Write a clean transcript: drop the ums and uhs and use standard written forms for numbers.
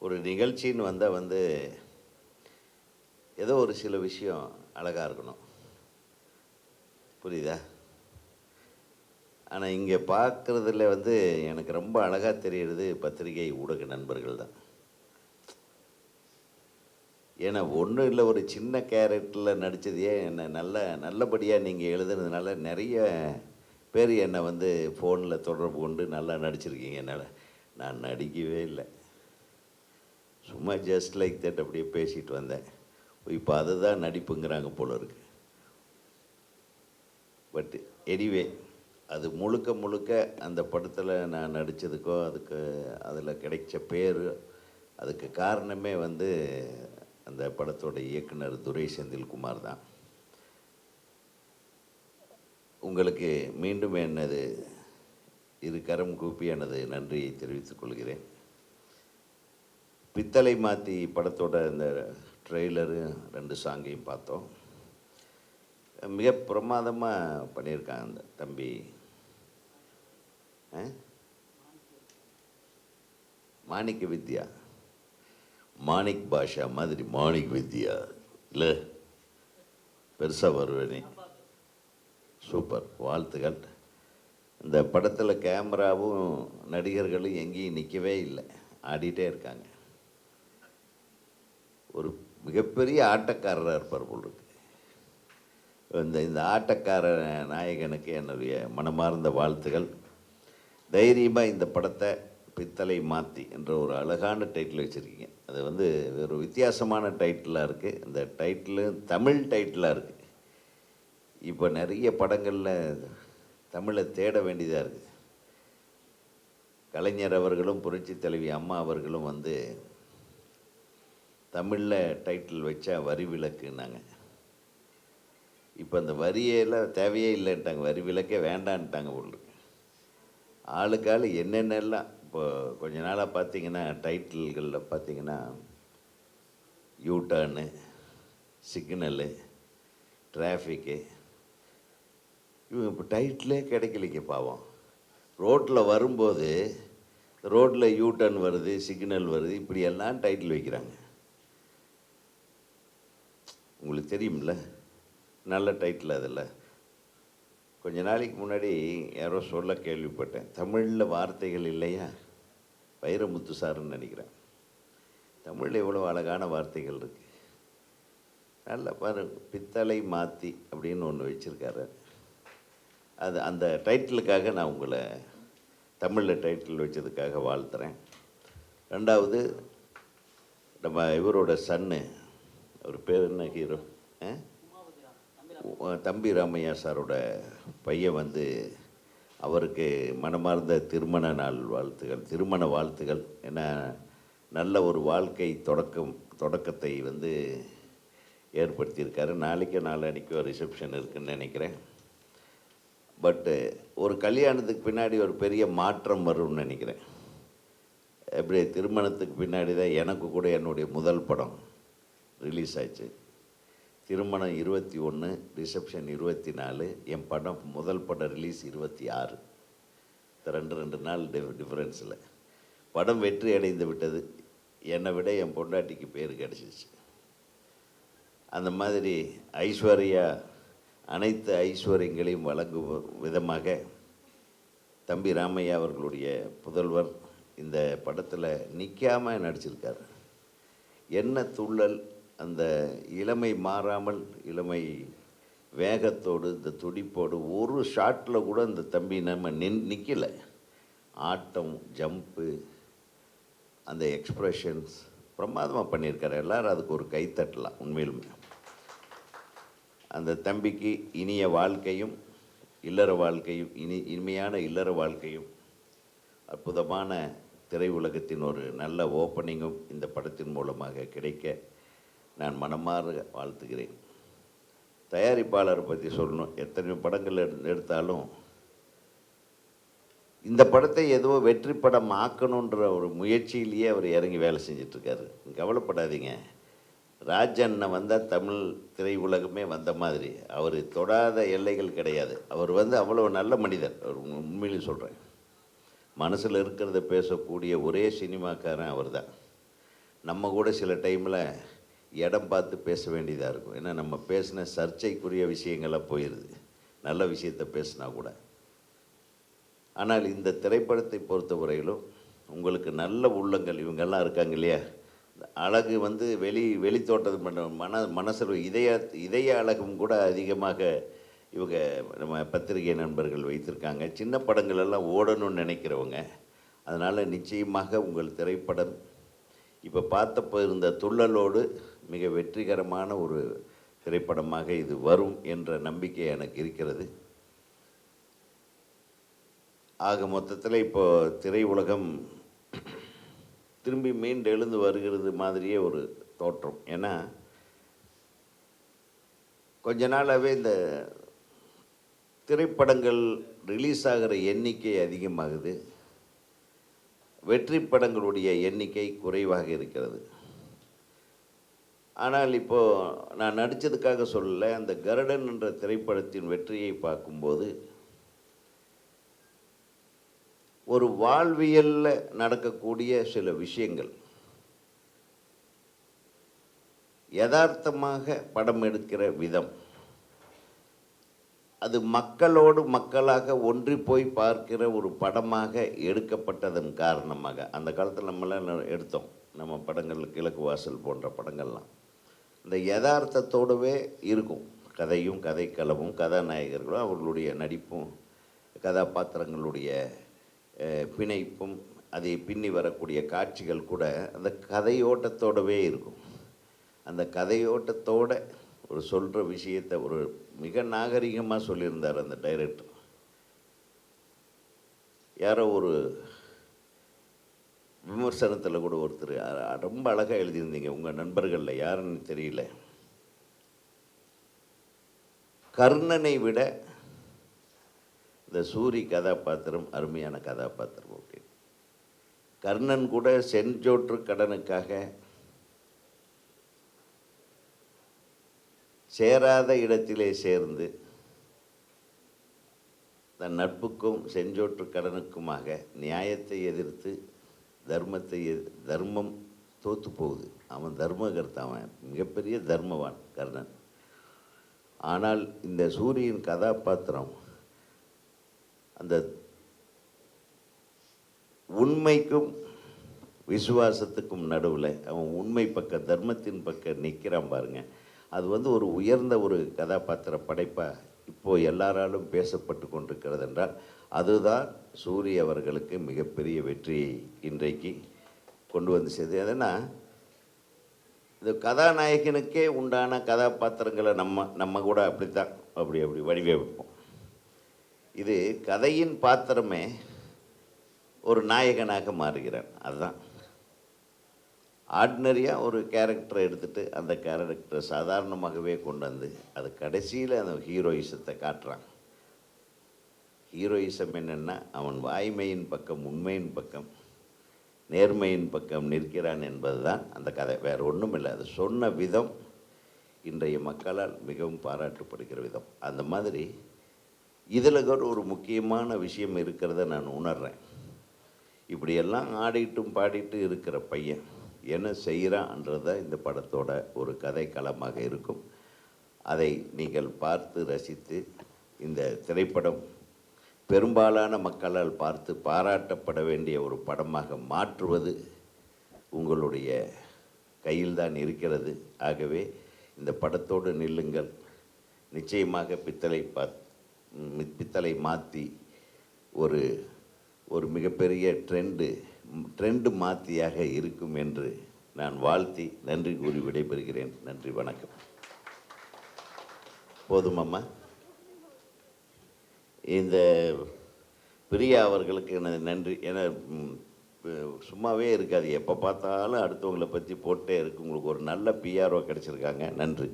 ஒரு நிகழ்ச்சின்னு வந்தால் ஏதோ ஒரு சில விஷயம் அழகாக இருக்கணும். புரியுதா? ஆனால் இங்கே பார்க்குறதுல எனக்கு ரொம்ப அழகாக தெரிகிறது பத்திரிகை ஊடக நண்பர்கள் தான். ஏன்னா ஒன்றும் இல்லை, ஒரு சின்ன கேரக்டரில் நடித்ததையே என்னை நல்லபடியாக நீங்கள் எழுதுனதுனால நிறைய பேர் என்னை ஃபோனில் தொடர்பு கொண்டு நல்லா நடிச்சிருக்கீங்க. என்னால் நான் நடிக்கவே இல்லை, சும்மா ஜஸ்ட் லைக் தட் அப்படியே பேசிட்டு வந்தேன். இப்போ அதுதான் நடிப்புங்கிறாங்க போல இருக்கு. பட் எனிவே, அது முழுக்க அந்த படத்தில் நான் நடித்ததுக்கோ அதில் கிடைச்ச பேர், அதுக்கு காரணமே அந்த படத்தோட இயக்குனர் துரை செந்தில்குமார் தான். உங்களுக்கு மீண்டும் எனது இரு கரம் கூப்பி எனது நன்றியை தெரிவித்துக் கொள்கிறேன். பித்தளை மாற்றி படத்தோட இந்த ட்ரெய்லரு 2 சாங்கையும் பார்த்தோம். மிக பிரமாதமாக பண்ணியிருக்காங்க அந்த தம்பி. மாணிக்க வித்யா, மாணிக் பாஷா மாதிரி மாணிக் வித்யா இல்லை, பெருசாக வருவேனே. சூப்பர், வாழ்த்துக்கள். இந்த படத்தில் கேமராவும் நடிகர்களும் எங்கேயும் நிற்கவே இல்லை, ஆடிட்டே இருக்காங்க. ஒரு மிகப்பெரிய ஆட்டக்காரராக இருப்பார் போல் இருக்கு. இந்த ஆட்டக்கார நாயகனுக்கு என்னுடைய மனமார்ந்த வாழ்த்துக்கள். தைரியமாக இந்த படத்தை பித்தளை மாற்றி என்ற ஒரு அழகான டைட்டில் வச்சுருக்கீங்க. அது ஒரு வித்தியாசமான டைட்டிலாக இருக்குது. இந்த டைட்டிலு தமிழ் டைட்டிலாக இருக்குது. இப்போ நிறைய படங்களில் தமிழை தேட வேண்டியதாக இருக்குது. கலைஞர் அவர்களும் புரட்சி தலைவி அம்மா அவர்களும் தமிழில் டைட்டில் வச்சா வரி விலக்குன்னாங்க. இப்போ அந்த வரியெல்லாம் தேவையே இல்லைன்ட்டாங்க, வரி விலக்கே வேண்டான்ட்டாங்க போல். ஆளுக்காள் என்னென்னலாம் இப்போ கொஞ்ச நாளாக பார்த்தீங்கன்னா டைட்டில்களில் பார்த்தீங்கன்னா யூட்டர்னு, சிக்னலு, டிராஃபிக்கு, இவங்க இப்போ டைட்டிலே கிடைக்கலைங்க பாவம். ரோட்டில் வரும்போது ரோட்டில் யூட்டர்ன் வருது, சிக்னல் வருது, இப்படியெல்லாம் டைட்டில் வைக்கிறாங்க. உங்களுக்கு தெரியும்ல, நல்ல டைட்டில் அதில். கொஞ்ச நாளைக்கு முன்னாடி யாரோ சொல்ல கேள்விப்பட்டேன், தமிழில் வார்த்தைகள் இல்லையா, வைரமுத்து சாருன்னு நினைக்கிறேன். தமிழில் எவ்வளோ அழகான வார்த்தைகள் இருக்குது. நல்ல பாரு, பித்தளை மாற்றி அப்படின்னு ஒன்று வச்சுருக்காரு. அது அந்த டைட்டிலுக்காக நான் உங்களை தமிழில் டைட்டில் வச்சதுக்காக வாழ்த்துறேன். 2வது, நம்ம இவரோட சன்னு, அவர் பேர் என்ன, ஹீரோ தம்பி ராமையா சாரோட பையன் அவருக்கு மனமார்ந்த திருமண நாள் வாழ்த்துகள், திருமண வாழ்த்துகள். ஏன்னா நல்ல ஒரு வாழ்க்கை தொடக்கத்தை ஏற்படுத்தியிருக்காரு. நாளைக்கோ ரிசப்ஷன் இருக்குதுன்னு நினைக்கிறேன். பட்டு ஒரு கல்யாணத்துக்கு பின்னாடி ஒரு பெரிய மாற்றம் வரும்னு நினைக்கிறேன். எப்படி திருமணத்துக்கு பின்னாடி தான் எனக்கு கூட என்னுடைய முதல் படம் ரிலீஸ் ஆச்சு. திருமணம் 21, ரிசப்ஷன் 24, என் படம் முதல் படம் ரிலீஸ் 26. 2 நாள் டிஃப்ரென்ஸில் படம் வெற்றி அடைந்து விட்டது. என்னை விட என் பொண்டாட்டிக்கு பேர் கிடச்சிச்சு. அந்த மாதிரி ஐஸ்வர்யா அனைத்து ஐஸ்வர்யங்களையும் வழங்கும் விதமாக தம்பி ராமையா அவர்களுடைய புதல்வர் இந்த படத்தில் நிற்காமல் நடிச்சிருக்கார். என்ன துள்ளல், அந்த இளமை மாறாமல் இளமை வேகத்தோடு, இந்த துடிப்போடு, ஒரு ஷாட்டில் கூட இந்த தம்பி நம்ம நிற்கலை. ஆட்டம், ஜம்ப்பு, அந்த எக்ஸ்ப்ரெஷன்ஸ் பிரமாதமாக பண்ணியிருக்காரு. எல்லோரும் அதுக்கு ஒரு கைத்தட்டலாம். உண்மையிலுமே அந்த தம்பிக்கு இனிய வாழ்க்கையும் இல்லற வாழ்க்கையும் இனிமையான இல்லற வாழ்க்கையும் அற்புதமான திரையுலகத்தின் ஒரு நல்ல ஓப்பனிங்கும் இந்த படத்தின் மூலமாக கிடைக்க நான் மனமாற வாழ்த்துகிறேன். தயாரிப்பாளரை பற்றி சொல்லணும். எத்தனை படங்கள் எடுத்தாலும் இந்த படத்தை ஏதோ வெற்றி படம் ஆக்கணுன்ற ஒரு முயற்சியிலேயே அவர் இறங்கி வேலை செஞ்சிட்ருக்காரு. கவலைப்படாதீங்க, ராஜண்ணன் வந்தால் தமிழ் திரையுலகமே வந்த மாதிரி. அவர் தொடாத எல்லைகள் கிடையாது. அவர் அவ்வளோ நல்ல மனிதர். அவர் உண்மையிலே சொல்கிறேன், மனசில் இருக்கிறத பேசக்கூடிய ஒரே சினிமாக்காரன் அவர் தான். நம்ம கூட சில டைமில் இடம் பார்த்து பேச வேண்டியதாக இருக்கும். ஏன்னா நம்ம பேசின சர்ச்சைக்குரிய விஷயங்களாக போயிடுது, நல்ல விஷயத்தை பேசினா கூட. ஆனால் இந்த திரைப்படத்தை பொறுத்தவரையிலும் உங்களுக்கு நல்ல உள்ளங்கள் இவங்கெல்லாம் இருக்காங்க இல்லையா, அழகு வந்து வெளி தோட்டம் பண்ண மனசில் இதய அழகும் கூட அதிகமாக இவங்க நம்ம பத்திரிகை நண்பர்கள் வைத்திருக்காங்க. சின்ன படங்கள் எல்லாம் ஓடணும்னு நினைக்கிறவங்க. அதனால் நிச்சயமாக உங்கள் திரைப்படம் இப்போ பார்த்தப்போ இருந்த துள்ளலோடு மிக வெற்றிகரமான ஒரு திரைப்படமாக இது வரும் என்ற நம்பிக்கை எனக்கு இருக்கிறது. ஆக மொத்தத்தில் இப்போது திரை உலகம் திரும்பி மீண்டு எழுந்து வருகிறது மாதிரியே ஒரு தோற்றம். ஏன்னா கொஞ்ச நாளாகவே இந்த திரைப்படங்கள் ரிலீஸ் ஆகிற எண்ணிக்கை அதிகமாகுது, வெற்றி படங்களுடைய எண்ணிக்கை குறைவாக இருக்கிறது. ஆனால் இப்போது நான் நடித்ததுக்காக சொல்லலை, அந்த கருடன் என்ற திரைப்படத்தின் வெற்றியை பார்க்கும்போது ஒரு வாழ்வியலில் நடக்கக்கூடிய சில விஷயங்கள் யதார்த்தமாக படம் எடுக்கிற விதம், அது மக்களோடு மக்களாக ஒன்றி போய் பார்க்கிற ஒரு படமாக எடுக்கப்பட்டதன் காரணமாக, அந்த காலத்தில் நம்மளாம் எடுத்தோம் நம்ம படங்கள், கிழக்கு வாசல் போன்ற படங்கள்லாம் இந்த யதார்த்தத்தோடவே இருக்கும். கதையும் கதைக்களமும் கதாநாயகர்களும் அவர்களுடைய நடிப்பும் கதாபாத்திரங்களுடைய பிணைப்பும் அதை பின்னி வரக்கூடிய காட்சிகள் கூட அந்த கதையோட்டத்தோடவே இருக்கும். அந்த கதையோட்டத்தோட ஒரு சொல்கிற விஷயத்தை ஒரு மிக நாகரிகமாக சொல்லியிருந்தார் அந்த டைரக்டர். யாரோ ஒரு விமர்சனத்தில் கூட ஒருத்தர் ரொம்ப அழகாக எழுதியிருந்தீங்க, உங்கள் நண்பர்களில் யாருன்னு தெரியல, கர்ணனை விட இந்த சூரி கதாபாத்திரம் அருமையான கதாபாத்திரம். ஓகே, கர்ணன் கூட செஞ்சோற்று கடனுக்காக சேராத இடத்திலே சேர்ந்து தன் நட்புக்கும் செஞ்சோற்று கடனுக்குமாக நியாயத்தை எதிர்த்து தர்மம் தோற்று போகுது. அவன் தர்மகர்த்தா, அவன் மிகப்பெரிய தர்மவான் கர்ணன். ஆனால் இந்த சூரியின் கதாபாத்திரம் அந்த உண்மைக்கும் விசுவாசத்துக்கும் நடுவில் அவன் உண்மை பக்கம் தர்மத்தின் பக்கம் நிற்கிறான் பாருங்க. அது வந்து ஒரு உயர்ந்த ஒரு கதாபாத்திர படைப்பாக இப்போது எல்லாராலும் பேசப்பட்டு கொண்டிருக்கிறது என்றால் அதுதான் சூரிய அவர்களுக்கு மிகப்பெரிய வெற்றியை இன்றைக்கு கொண்டு வந்து சேர்த்து. அதனா இந்த கதாநாயகனுக்கே உண்டான கதாபாத்திரங்களை நம்ம கூட அப்படித்தான் அப்படி வடிவமைப்போம். இது கதையின் பாத்திரமே ஒரு நாயகனாக மாறுகிறான். அதுதான் ஆர்டினரியாக ஒரு கேரக்டரை எடுத்துகிட்டு அந்த கேரக்டரை சாதாரணமாகவே கொண்டு வந்து அது கடைசியில் அந்த ஹீரோயிசத்தை காட்டுறான். ஹீரோயிசம் என்னென்னா அவன் வாய்மையின் பக்கம், உண்மையின் பக்கம், நேர்மையின் பக்கம் நிற்கிறான் என்பது தான் அந்த கதை, வேறு ஒன்றும் இல்லை. அது சொன்ன விதம் இன்றைய மக்களால் மிகவும் பாராட்டப்படுகிற விதம். அந்த மாதிரி இதில் கூட ஒரு முக்கியமான விஷயம் இருக்கிறத நான் உணர்கிறேன். இப்படியெல்லாம் ஆடிட்டும் பாடிட்டு இருக்கிற பையன் என்ன செய்கிறான்றத இந்த படத்தோட ஒரு கதை களமாக இருக்கும். அதை நீங்கள் பார்த்து ரசித்து இந்த திரைப்படம் பெரும்பாலான மக்களால் பார்த்து பாராட்டப்பட வேண்டிய ஒரு படமாக மாற்றுவது உங்களுடைய கையில்தான் இருக்கிறது. ஆகவே இந்த படத்தோடு நில்லுங்கள். நிச்சயமாக பித்தளை மாற்றி ஒரு மிகப்பெரிய ட்ரெண்டு மாற்றியாக இருக்கும் என்று நான் வாழ்த்தி நன்றி கூறி விடைபெறுகிறேன். நன்றி, வணக்கம். போதுமாம்மா? இந்த பிரியா அவர்களுக்கு எனது நன்றி. ஏன்னா சும்மாவே இருக்காது, எப்போ பார்த்தாலும் அடுத்தவங்களை பற்றி போட்டே இருக்கு. உங்களுக்கு ஒரு நல்ல பிஆர்ஓ கிடச்சிருக்காங்க. நன்றி.